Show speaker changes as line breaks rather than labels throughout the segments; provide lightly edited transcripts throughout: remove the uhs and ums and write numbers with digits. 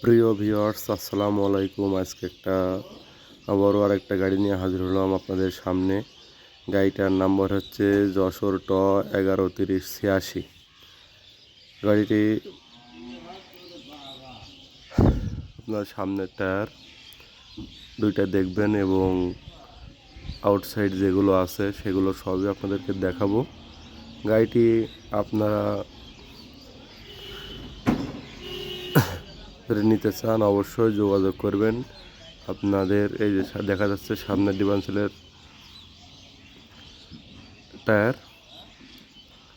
প্রিয় ভিউয়ার্স, আসসালামু আলাইকুম। আজকে আবারও আরেকটা গাড়ি নিয়ে হাজির হলাম আপনাদের সামনে। গাড়িটার নাম্বার হচ্ছে যশোর ট 113086। গাড়িটি আপনার সামনের টায়ার দুইটা দেখবেন এবং আউটসাইড যেগুলো আছে সেগুলো সবই আপনাদেরকে দেখাবো। গাড়িটি আপনারা নিতে চান অবশ্যই যোগাযোগ করবেন। আপনাদের এই যে দেখা যাচ্ছে সামনের ডিফারেন্সিয়ালের টায়ার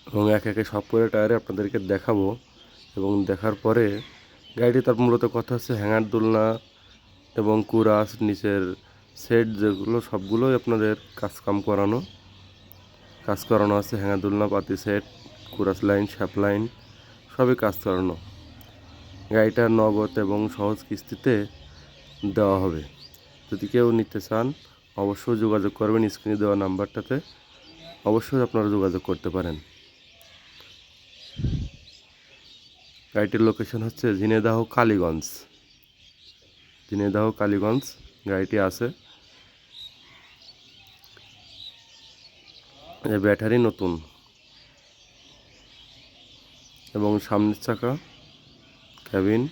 এবং একে একে সব করে টায়ারে আপনাদেরকে দেখাবো এবং দেখার পরে গাড়িটি তার মূলত কথা হচ্ছে হ্যাঙ্গার দোলনা এবং কুরাস নিচের সেট যেগুলো সবগুলোই আপনাদের কাজ করানো আছে। হ্যাঙ্গার দোলনা, পাতি সেট, কুরাস লাইন, শ্যাপ লাইন সবই কাজ করানো। গাড়িটা নগদ এবং সহজ কিস্তিতে দেওয়া হবে। যদি কেউ নিতে চান অবশ্যই যোগাযোগ করবেন। স্ক্রিনে দেওয়া নাম্বারটাতে অবশ্যই আপনারা যোগাযোগ করতে পারেন। গাড়িটির লোকেশন হচ্ছে ঝিনাইদহ কালীগঞ্জ গাড়িটি আছে। ব্যাটারি নতুন এবং সামনের চাকা, ক্যাবিন